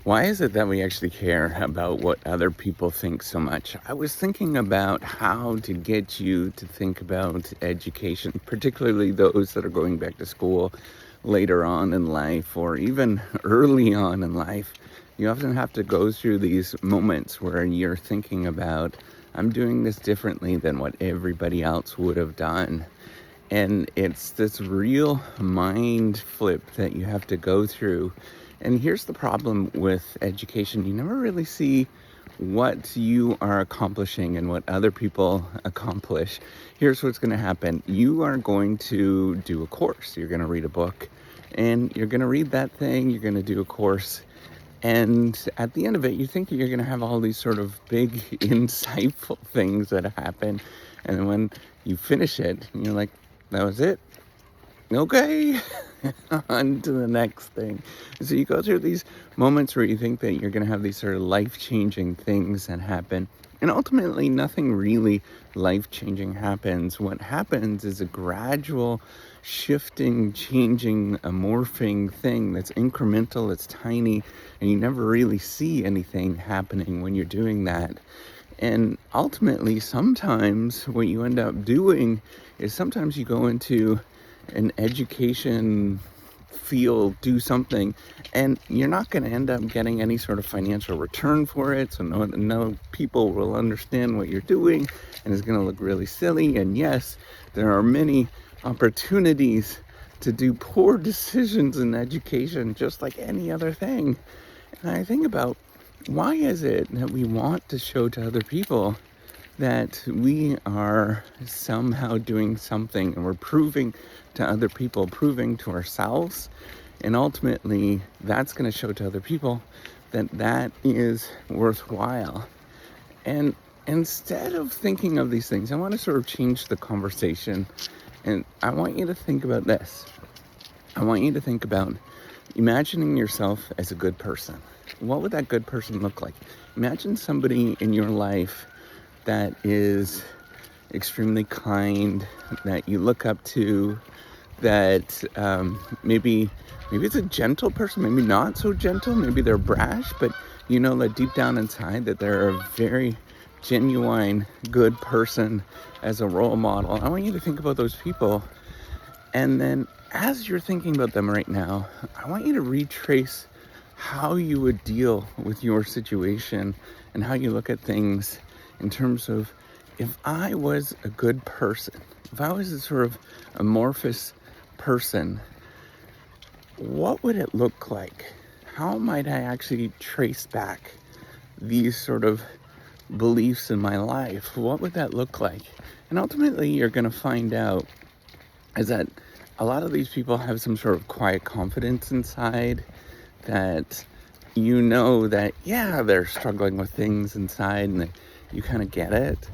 Why is it that we actually care about what other people think so much? I was thinking about how to get you to think about education, particularly those that are going back to school later on in life or even early on in life. You often have to go through these moments where you're thinking about, I'm doing this differently than what everybody else would have done. And it's this real mind flip that you have to go through. And here's the problem with education. You never really see what you are accomplishing and what other people accomplish. Here's what's going to happen. You are going to do a course. You're going to read a book and you're going to read that thing. You're going to do a course. And at the end of it, you think you're going to have all these sort of big, insightful things that happen. And then when you finish it, you're like, that was it. Okay, on to the next thing. So you go through these moments where you think that you're going to have these sort of life-changing things that happen. And ultimately, nothing really life-changing happens. What happens is a gradual shifting, changing, a morphing thing that's incremental, it's tiny, and you never really see anything happening when you're doing that. And ultimately, sometimes what you end up doing is sometimes you go into an education field, do something, and you're not going to end up getting any sort of financial return for it. So no people will understand what you're doing, and it's going to look really silly. And yes, there are many opportunities to do poor decisions in education, just like any other thing. And I think about, why is it that we want to show to other people that we are somehow doing something, and we're proving to other people, proving to ourselves, and ultimately that's going to show to other people that that is worthwhile? And instead of thinking of these things, I want to sort of change the conversation, and I want you to think about this. I want you to think about imagining yourself as a good person. What would that good person look like? Imagine somebody in your life that is extremely kind, that you look up to, that maybe it's a gentle person, maybe not so gentle, maybe they're brash, but you know that deep down inside that they're a very genuine, good person as a role model. I want you to think about those people, and then as you're thinking about them right now, I want you to retrace how you would deal with your situation and how you look at things in terms of, if I was a good person, if I was a sort of amorphous person, what would it look like? How might I actually trace back these sort of beliefs in my life? What would that look like? And ultimately, you're going to find out is that a lot of these people have some sort of quiet confidence inside, that you know that, yeah, they're struggling with things inside, and you kind of get it.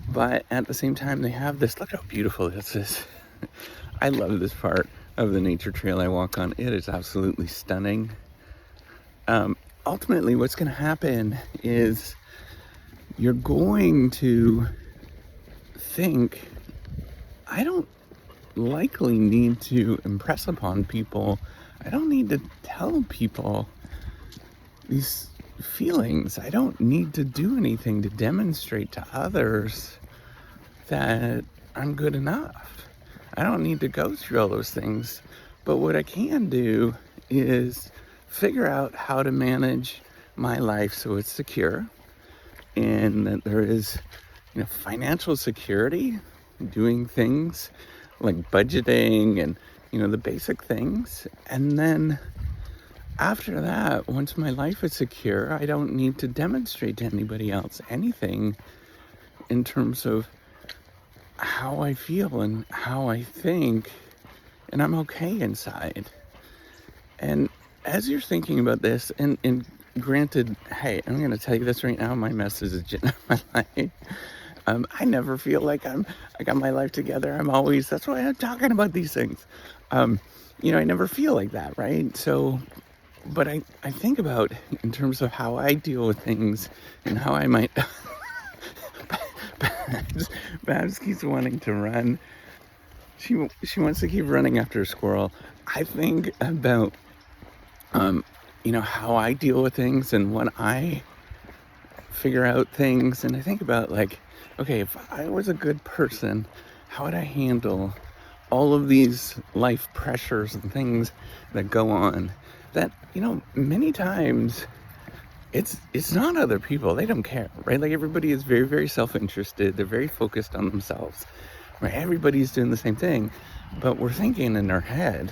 But at the same time, they have this, look how beautiful this is. I love this part of the nature trail I walk on. It is absolutely stunning. Ultimately, what's going to happen is you're going to think, I don't likely need to impress upon people. I don't need to tell people these feelings. I don't need to do anything to demonstrate to others that I'm good enough. I don't need to go through all those things. But what I can do is figure out how to manage my life so it's secure, and that there is, financial security, doing things like budgeting and, the basic things. And then after that, once my life is secure, I don't need to demonstrate to anybody else anything in terms of how I feel and how I think, and I'm okay inside. And as you're thinking about this, and granted, hey, I'm going to tell you this right now, my mess is my life. I never feel like I got my life together. That's why I'm talking about these things. I never feel like that, right? So, but I think about in terms of how I deal with things and how I might, Babs keeps wanting to run. She wants to keep running after a squirrel. I think about how I deal with things and when I figure out things. And I think about, like, okay, if I was a good person, how would I handle all of these life pressures and things that go on that, many times it's not other people. They don't care, right? Like, everybody is very, very self-interested. They're very focused on themselves, right? Everybody's doing the same thing, but we're thinking in our head,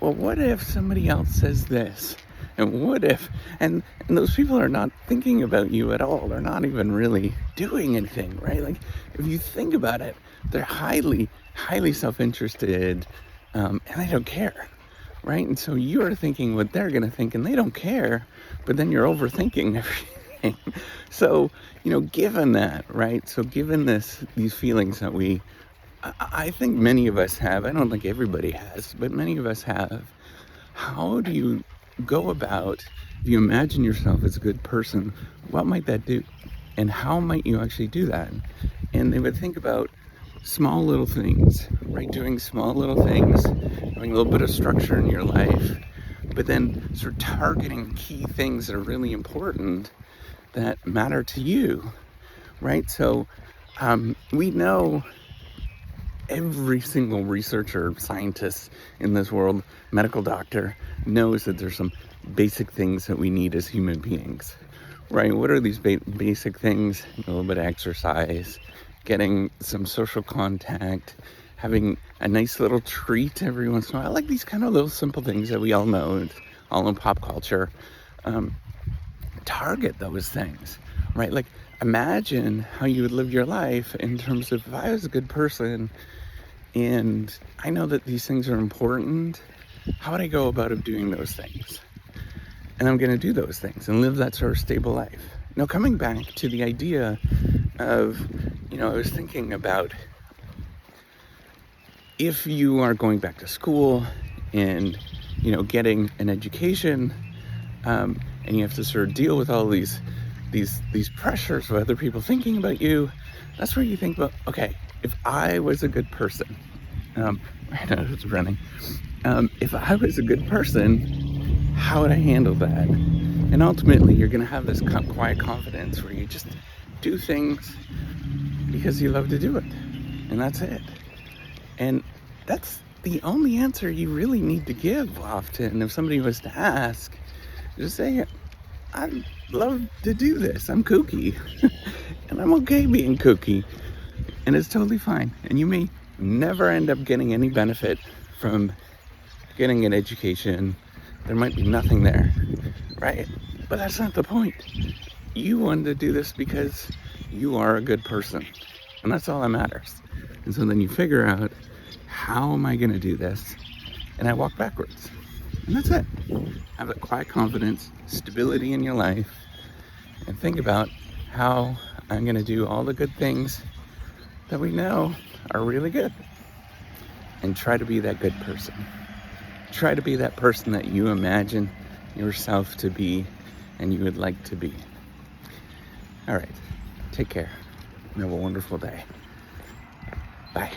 well, what if somebody else says this? And what if, and those people are not thinking about you at all. They're not even really doing anything, right? Like, if you think about it, they're highly, highly self-interested, and they don't care, right? And so you're thinking what they're going to think, and they don't care, but then you're overthinking everything. So, given that, right? So given these feelings that I think many of us have, I don't think everybody has, but many of us have, how do you go about, if you imagine yourself as a good person, what might that do? And how might you actually do that? And they would think about small little things, right? Doing small little things, having a little bit of structure in your life, but then sort of targeting key things that are really important, that matter to you, right? So we know, every single researcher, scientist in this world, medical doctor, knows that there's some basic things that we need as human beings, right? What are these basic things? A little bit of exercise, getting some social contact, having a nice little treat every once in a while. I like these kind of little simple things that we all know. It's all in pop culture. Target those things, right? Like, imagine how you would live your life in terms of, if I was a good person and I know that these things are important, how would I go about doing those things? And I'm going to do those things and live that sort of stable life. Now, coming back to the idea of, I was thinking about, if you are going back to school and, getting an education, and you have to sort of deal with all these pressures of other people thinking about you, that's where you think about, okay, if I was a good person, I know it's running. If I was a good person, how would I handle that? And ultimately, you're going to have this quiet confidence where you just do things because you love to do it, and that's it. And that's the only answer you really need to give often. If somebody was to ask, just say, I love to do this. I'm kooky, and I'm okay being kooky, and it's totally fine. And you may never end up getting any benefit from getting an education. There might be nothing there, right? But that's not the point. You wanted to do this because you are a good person, and that's all that matters. And so then you figure out, how am I going to do this? And I walk backwards. And that's it. Have that quiet confidence, stability in your life, and think about how I'm going to do all the good things that we know are really good. And try to be that good person. Try to be that person that you imagine yourself to be and you would like to be. All right. Take care. And have a wonderful day. Bye.